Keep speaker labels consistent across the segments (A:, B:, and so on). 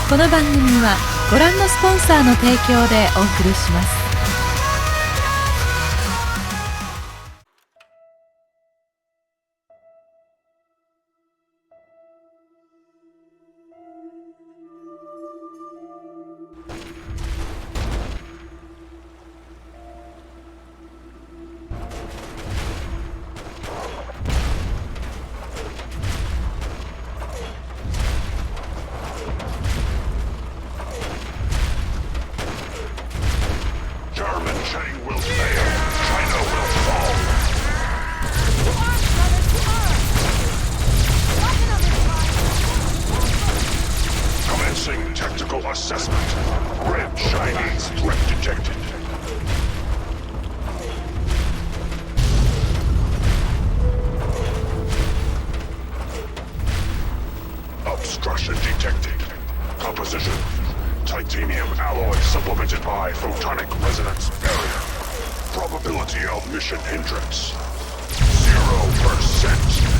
A: この番組はご覧のスポンサーの提供でお送りします。
B: Obstruction detected. Composition: titanium alloy supplemented by photonic resonance barrier. Probability of mission hindrance: 0%.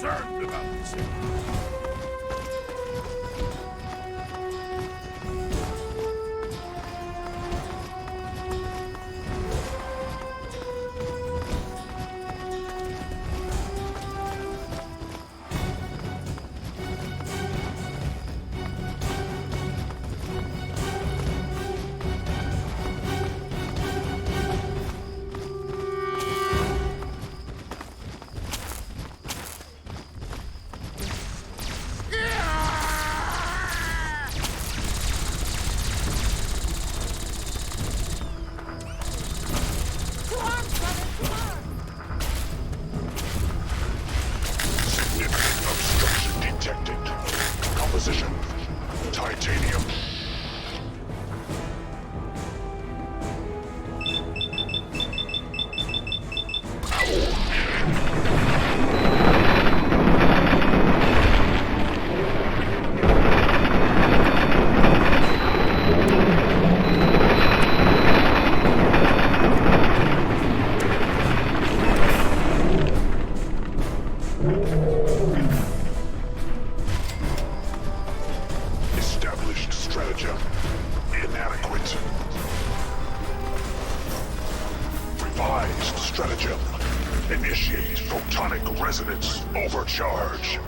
B: concerned about this. Titanium. Established stratagem inadequate. Revised stratagem. Initiate photonic resonance overcharge.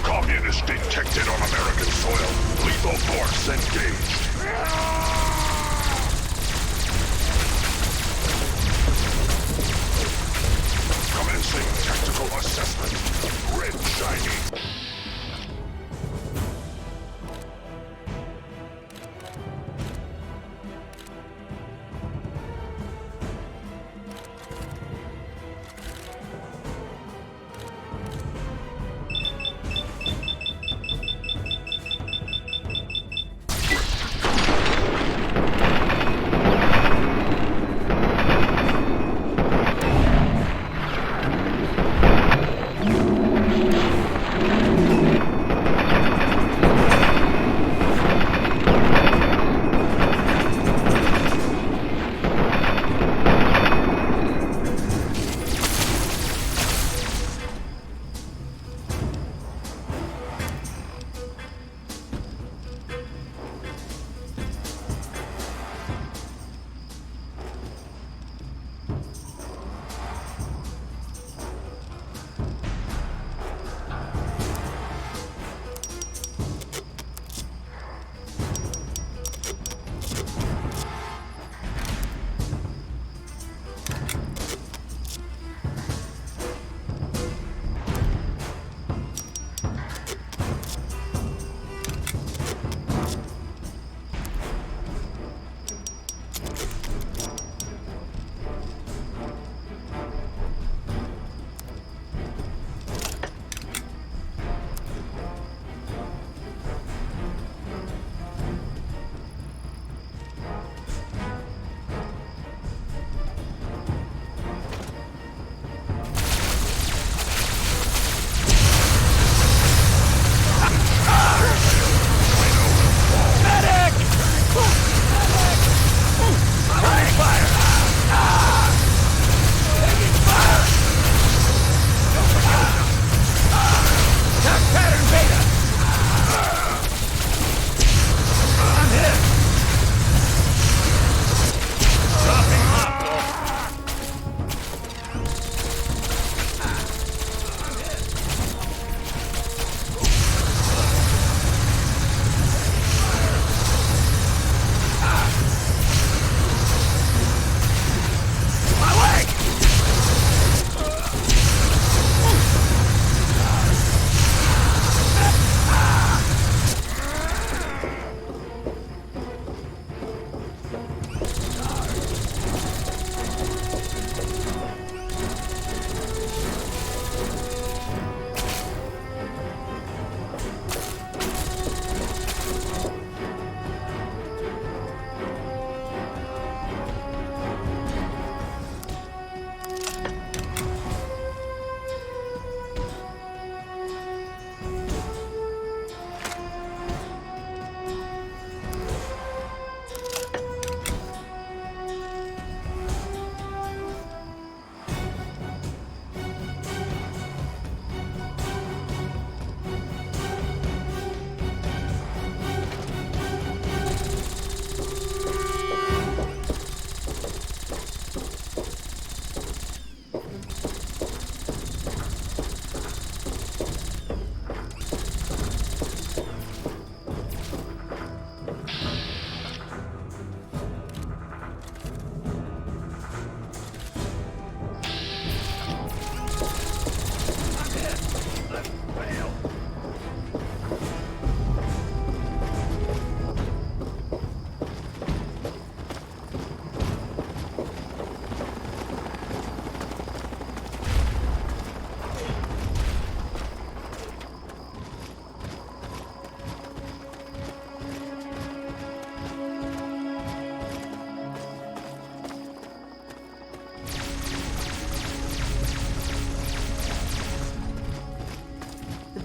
B: Communist detected on American soil. Lethal force engaged.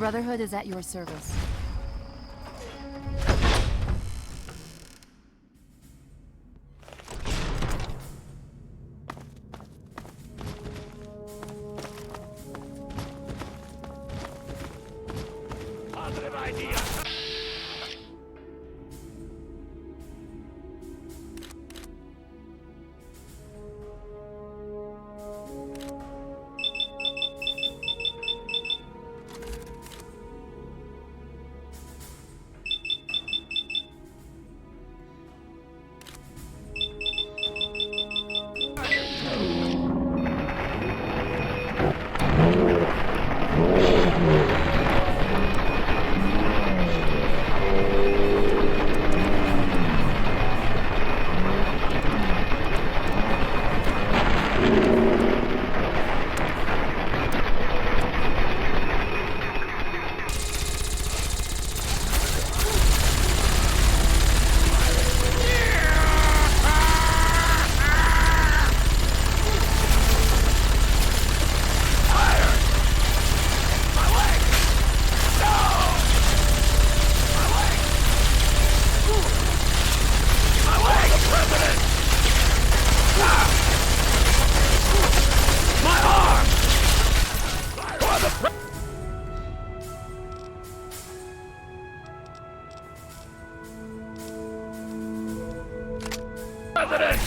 A: Brotherhood is at your service.
B: Positive idea. President!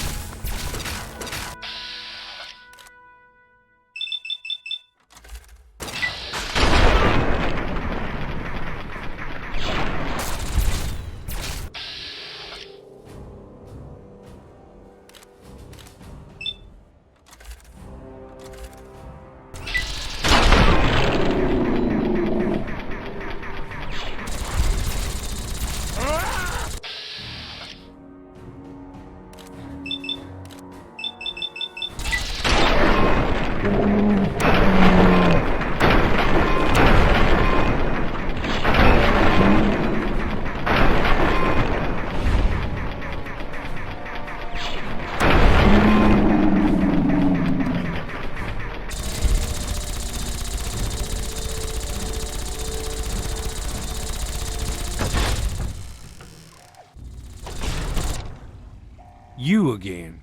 C: You again.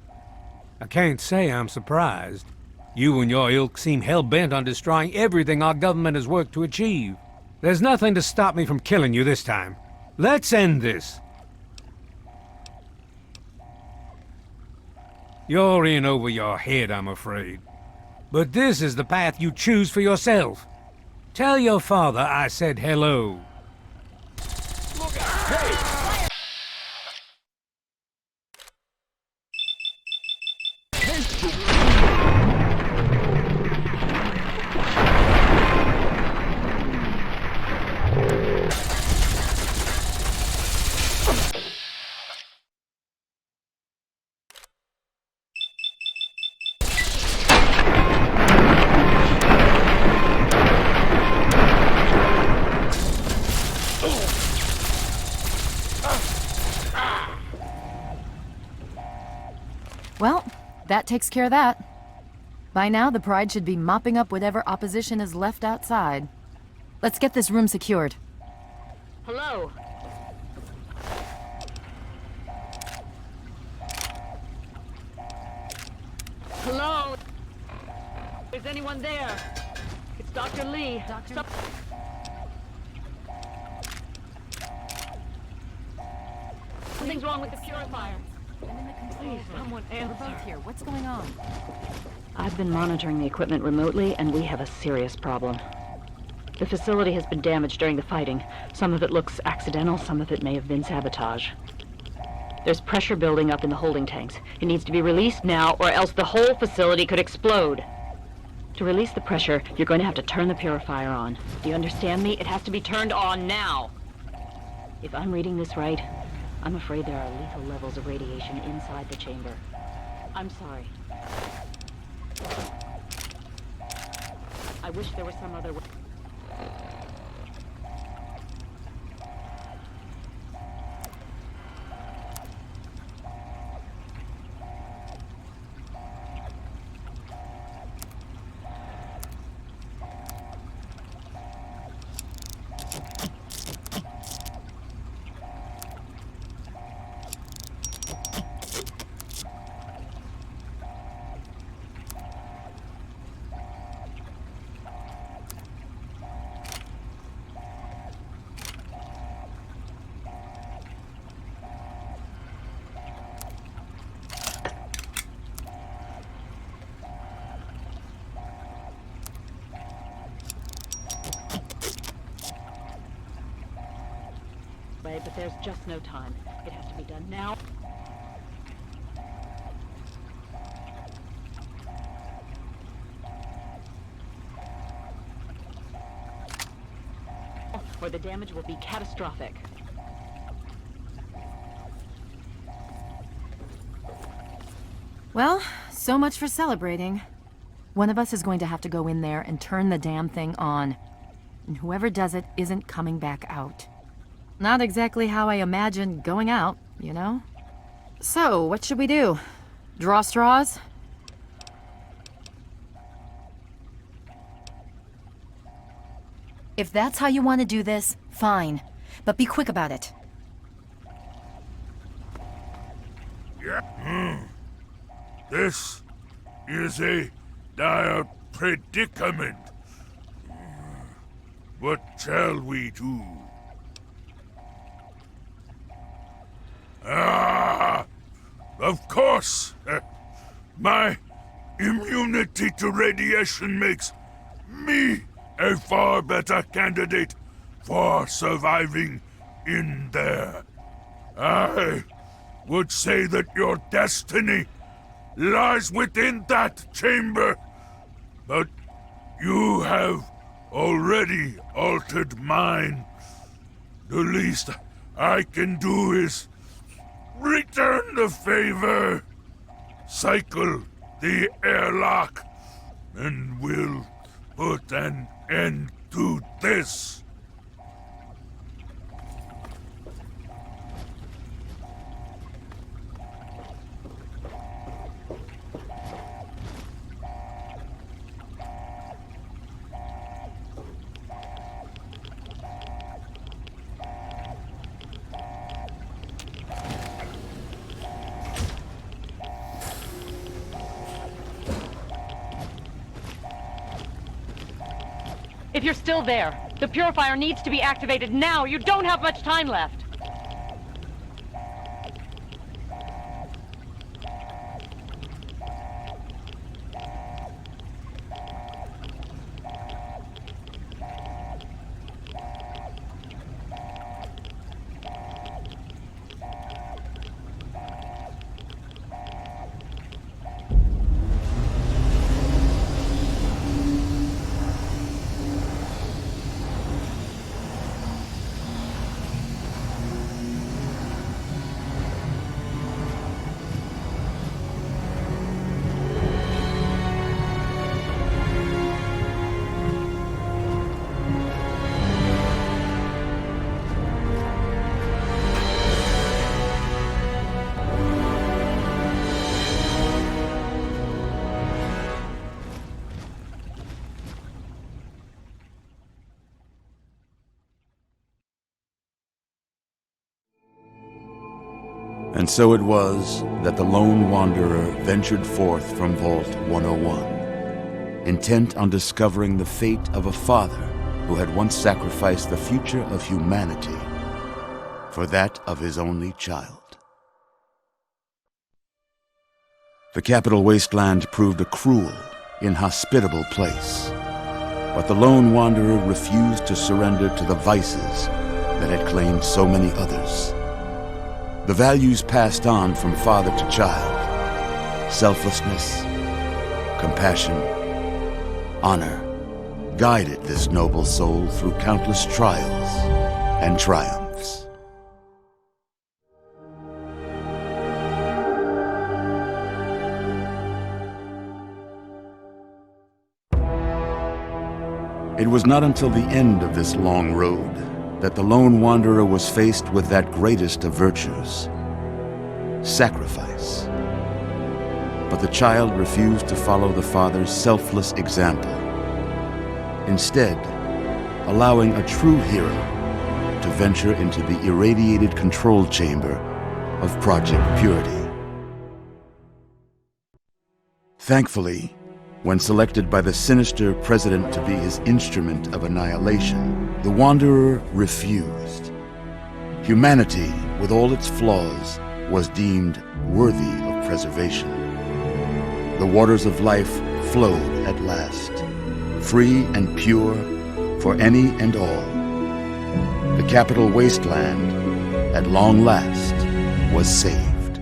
C: I can't say I'm surprised. You and your ilk seem hell-bent on destroying everything our government has worked to achieve. There's nothing to stop me from killing you this time. Let's end this. You're in over your head, I'm afraid. But this is the path you choose for yourself. Tell your father I said hello.
B: Look out! Hey!
A: Well, that takes care of that. By now, the Pride should be mopping up whatever opposition is left outside. Let's get this room secured.
D: Hello? Hello? Is anyone there? It's Dr. Lee.
A: Doctor?
D: Something's wrong with the purifier.
A: I'm in the control
D: Please,
A: room.
D: someone
A: We're
D: answer.
A: both here. What's going on?
D: I've been monitoring the equipment remotely, and we have a serious problem. The facility has been damaged during the fighting. Some of it looks accidental, some of it may have been sabotage. There's pressure building up in the holding tanks. It needs to be released now, or else the whole facility could explode. To release the pressure, you're going to have to turn the purifier on. Do you understand me? It has to be turned on now. If I'm reading this right, I'm afraid there are lethal levels of radiation inside the chamber. I'm sorry. I wish there was some other way. but there's just no time. It has to be done now. Or the damage will be catastrophic.
A: Well, so much for celebrating. One of us is going to have to go in there and turn the damn thing on. And whoever does it isn't coming back out. Not exactly how I imagined going out, you know? So, what should we do? Draw straws? If that's how you want to do this, fine. But be quick about it.
B: Yeah. This is a dire predicament. What shall we do? Of course! My immunity to radiation makes me a far better candidate for surviving in there. I would say that your destiny lies within that chamber, but you have already altered mine. The least I can do is return the favor, cycle the airlock, and we'll put an end to this.
D: If you're still there, the purifier needs to be activated now. You don't have much time left.
E: And so it was that the lone wanderer ventured forth from Vault 101, intent on discovering the fate of a father who had once sacrificed the future of humanity for that of his only child. The capital wasteland proved a cruel, inhospitable place, but the lone wanderer refused to surrender to the vices that had claimed so many others. The values passed on from father to child, selflessness, compassion, honor, guided this noble soul through countless trials and triumphs. It was not until the end of this long road that the lone wanderer was faced with that greatest of virtues, sacrifice. But the child refused to follow the father's selfless example, instead allowing a true hero to venture into the irradiated control chamber of Project Purity. Thankfully, when selected by the sinister president to be his instrument of annihilation, the Wanderer refused. Humanity, with all its flaws, was deemed worthy of preservation. The waters of life flowed at last, free and pure for any and all. The capital wasteland, at long last, was saved.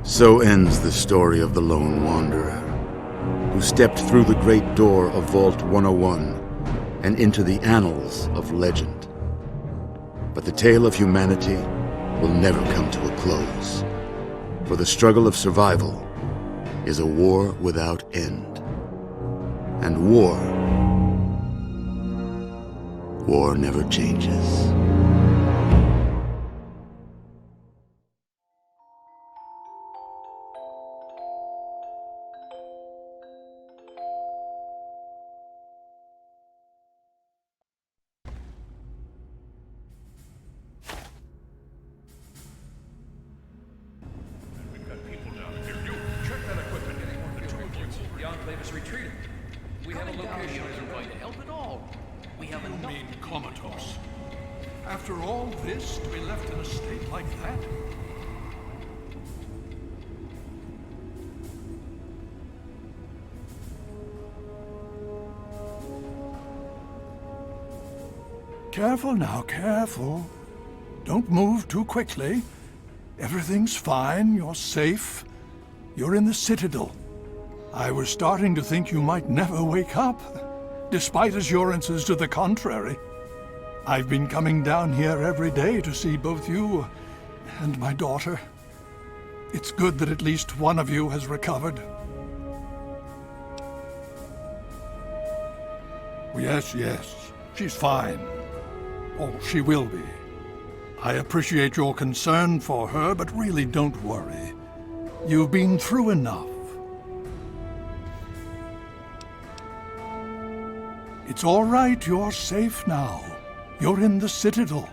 E: So ends the story of the lone wanderer, who stepped through the great door of Vault 101 and into the annals of legend. But the tale of humanity will never come to a close, for the struggle of survival is a war without end. And war never changes.
B: We've got people down here. You, check that equipment. The two of you. The Enclave is retreating. We have a location. Isn't going to help at all. We have enough. You mean comatose? After all this, to be left in a state like that?
F: Careful now, careful. Don't move too quickly. Everything's fine, you're safe. You're in the Citadel. I was starting to think you might never wake up, despite assurances to the contrary. I've been coming down here every day to see both you and my daughter. It's good that at least one of you has recovered. Yes, she's fine. Oh, she will be. I appreciate your concern for her, but really don't worry. You've been through enough. It's all right, you're safe now. You're in the Citadel.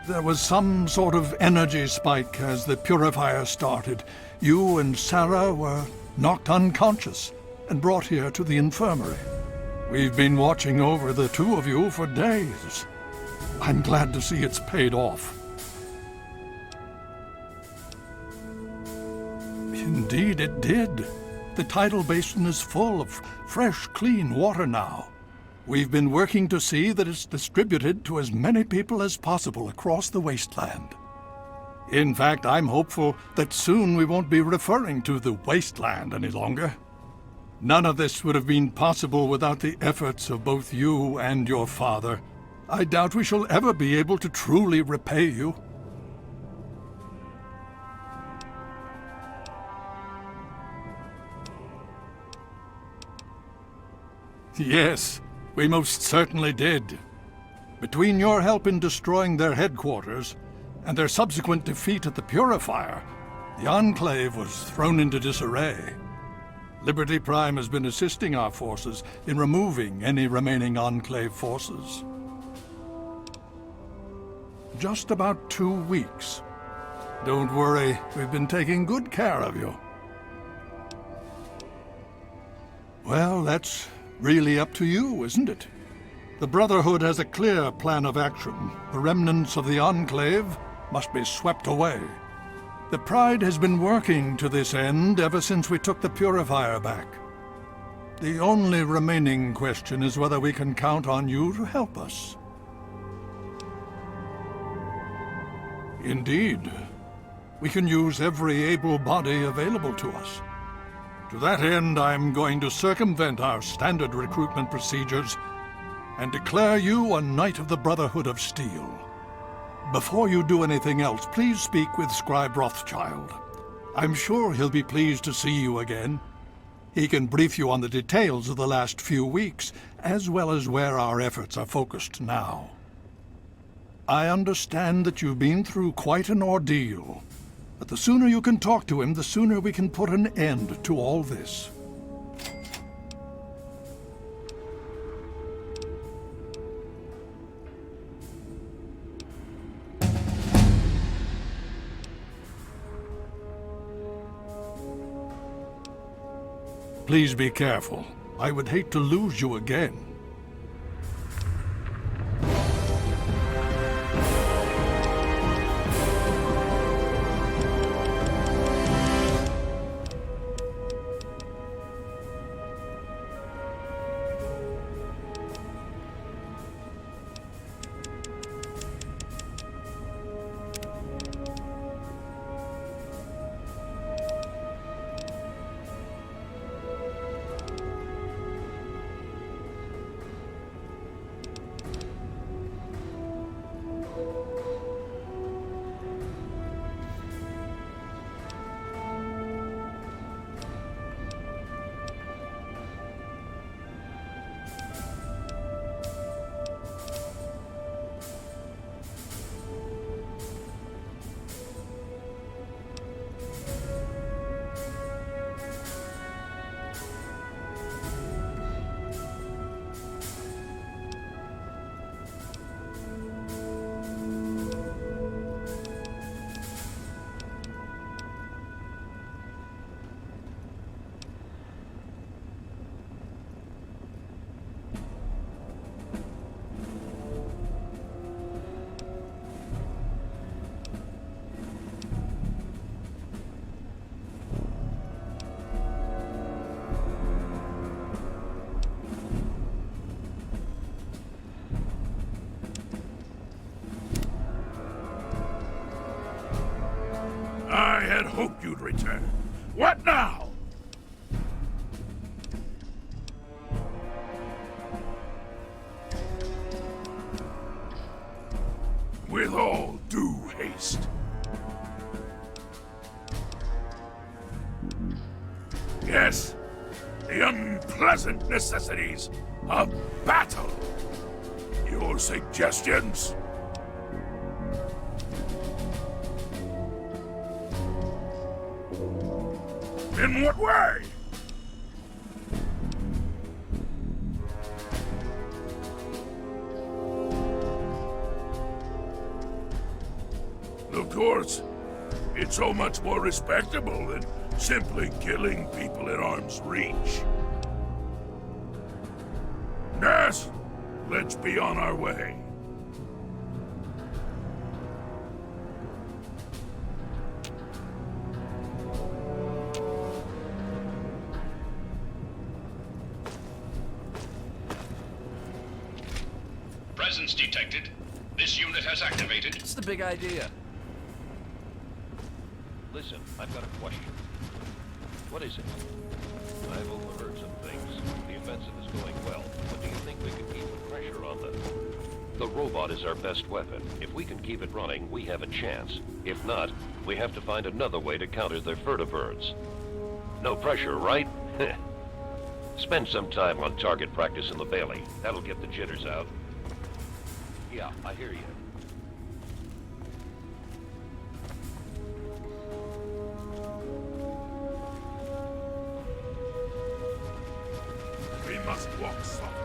F: There was some sort of energy spike as the purifier started. You and Sarah were knocked unconscious and brought here to the infirmary. We've been watching over the two of you for days. I'm glad to see it's paid off. Indeed it did. The tidal basin is full of fresh, clean water now. We've been working to see that it's distributed to as many people as possible across the wasteland. In fact, I'm hopeful that soon we won't be referring to the wasteland any longer. None of this would have been possible without the efforts of both you and your father. I doubt we shall ever be able to truly repay you. Yes, we most certainly did. Between your help in destroying their headquarters and their subsequent defeat at the Purifier, the Enclave was thrown into disarray. Liberty Prime has been assisting our forces in removing any remaining Enclave forces. Just about 2 weeks. Don't worry, we've been taking good care of you. Well, that's really up to you, isn't it? The Brotherhood has a clear plan of action. The remnants of the Enclave must be swept away. The Pride has been working to this end ever since we took the Purifier back. The only remaining question is whether we can count on you to help us. Indeed. We can use every able body available to us. To that end, I'm going to circumvent our standard recruitment procedures and declare you a Knight of the Brotherhood of Steel. Before you do anything else, please speak with Scribe Rothschild. I'm sure he'll be pleased to see you again. He can brief you on the details of the last few weeks, as well as where our efforts are focused now. I understand that you've been through quite an ordeal, but the sooner you can talk to him, the sooner we can put an end to all this. Please be careful. I would hate to lose you again.
G: I had hoped you'd return. What now? With all due haste. Yes, the unpleasant necessities of battle. Your suggestions? In what way? Of course, it's so much more respectable than simply killing people at arm's reach. Yes, let's be on our way.
H: Presence detected. This unit has activated.
B: It's the big idea.
I: Listen, I've got a question. What is it? I've overheard some things. The offensive is going well, but do you think we can keep the pressure on them? The robot is our best weapon. If we can keep it running, we have a chance. If not, we have to find another way to counter their vertibirds. No pressure, right? Spend some time on target practice in the Bailey. That'll get the jitters out. Yeah, I hear you.
G: We must walk softly.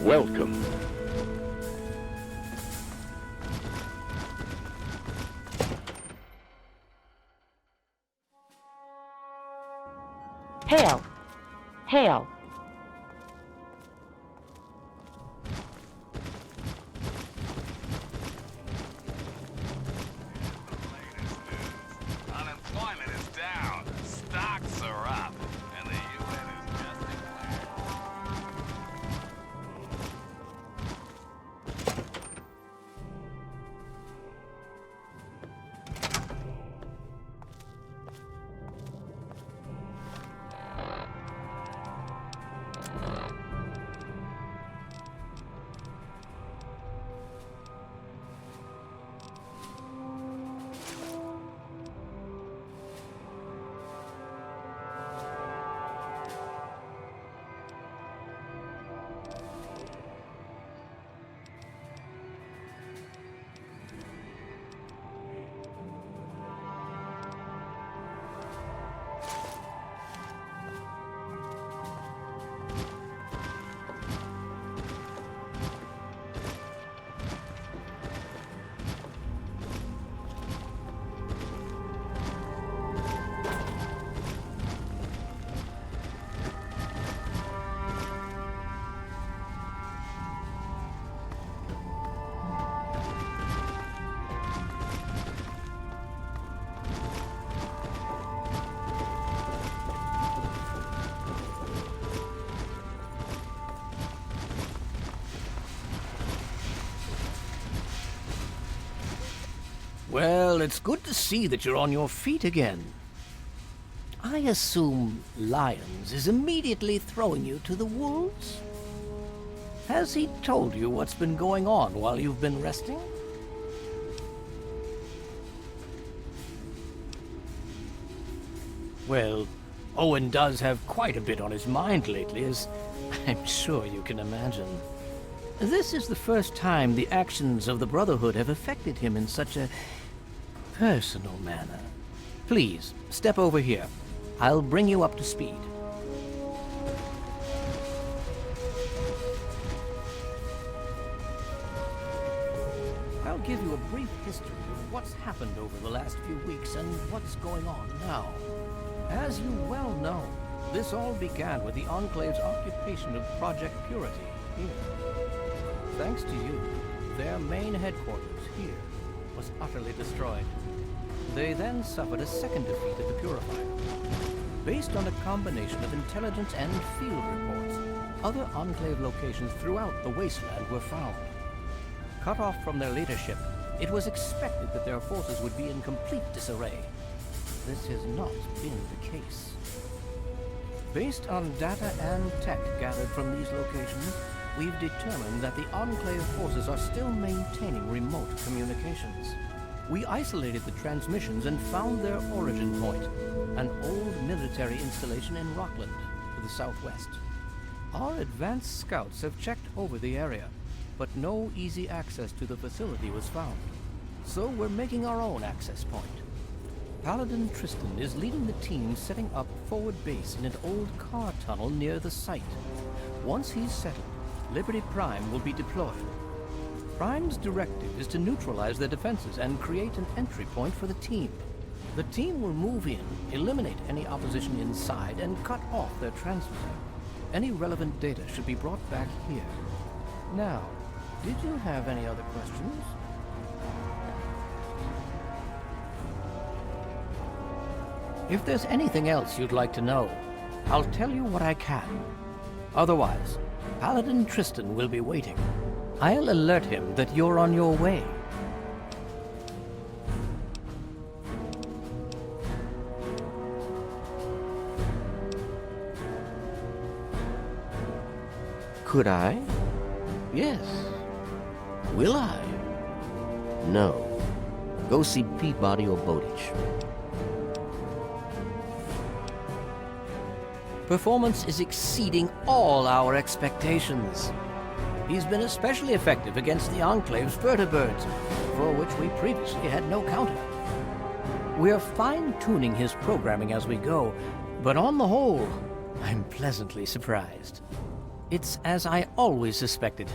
H: Welcome.
D: Hail! Hail!
J: Unemployment is down, stocks are up, and the UN is just declared.
K: Well, it's good to see that you're on your feet again. I assume Lyons is immediately throwing you to the wolves? Has he told you what's been going on while you've been resting? Well, Owen does have quite a bit on his mind lately, as I'm sure you can imagine. This is the first time the actions of the Brotherhood have affected him in such a personal manner. Please, step over here. I'll bring you up to speed. I'll give you a brief history of what's happened over the last few weeks and what's going on now. As you well know, this all began with the Enclave's occupation of Project Purity here. Thanks to you, their main headquarters here was utterly destroyed. They then suffered a second defeat at the Purifier. Based on a combination of intelligence and field reports, other Enclave locations throughout the wasteland were found. Cut off from their leadership, it was expected that their forces would be in complete disarray. This has not been the case. Based on data and tech gathered from these locations, we've determined that the Enclave forces are still maintaining remote communications. We isolated the transmissions and found their origin point, an old military installation in Rockland, to the southwest. Our advanced scouts have checked over the area, but no easy access to the facility was found. So we're making our own access point. Paladin Tristan is leading the team setting up forward base in an old car tunnel near the site. Once he's settled, Liberty Prime will be deployed. Prime's directive is to neutralize their defenses and create an entry point for the team. The team will move in, eliminate any opposition inside, and cut off their transmitter. Any relevant data should be brought back here. Now, did you have any other questions? If there's anything else you'd like to know, I'll tell you what I can. Otherwise, Paladin Tristan will be waiting. I'll alert him that you're on your way.
L: Could I? Yes. Will I? No. Go see Peabody or Bowditch.
K: Performance is exceeding all our expectations. He's been especially effective against the Enclave's vertibirds, for which we previously had no counter. We're fine-tuning his programming as we go, but on the whole, I'm pleasantly surprised. It's as I always suspected.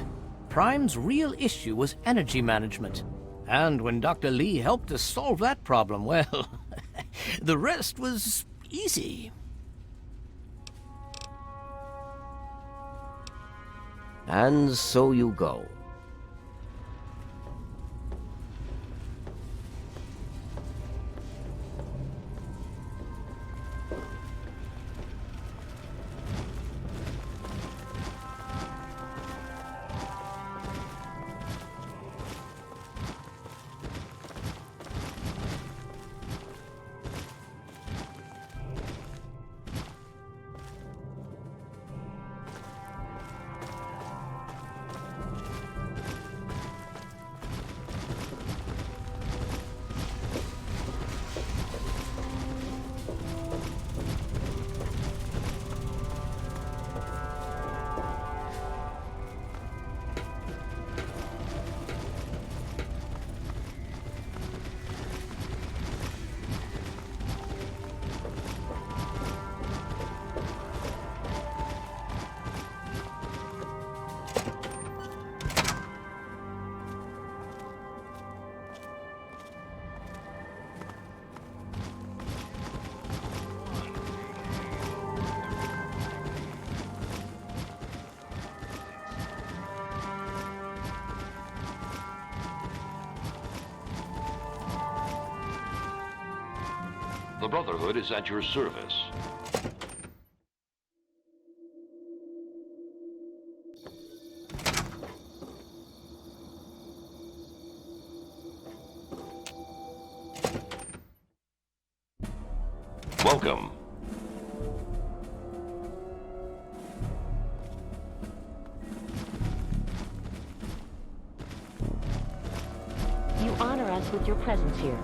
K: Prime's real issue was energy management. And when Dr. Lee helped us solve that problem, well, the rest was easy.
L: And so you go.
I: The Brotherhood is at your service. Welcome.
D: You honor us with your presence here.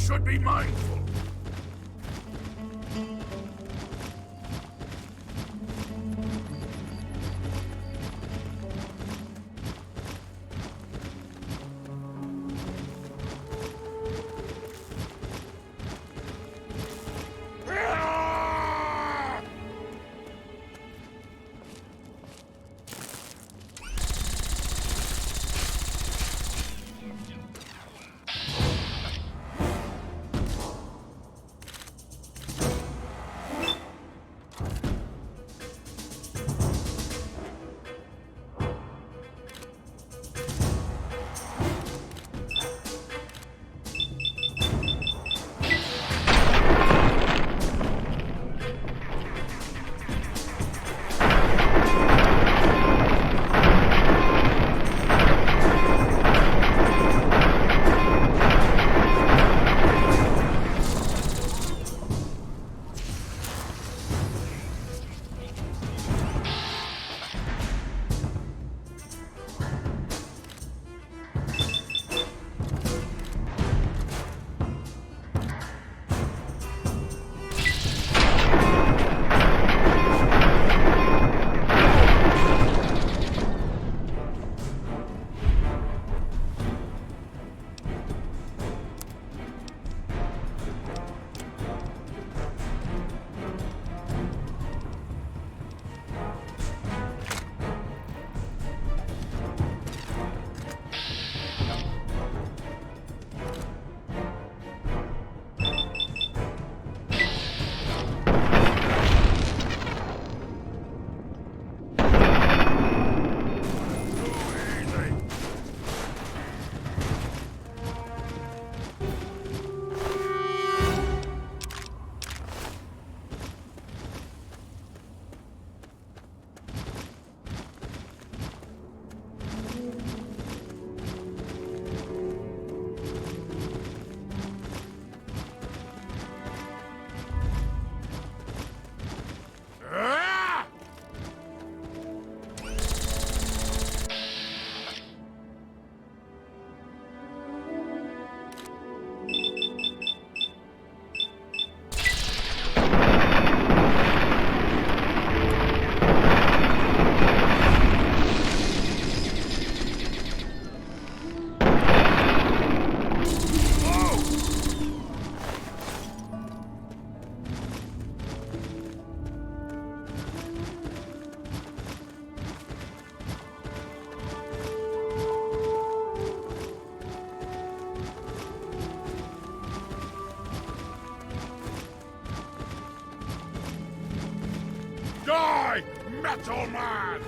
G: should be mindful. Die, Metal Man!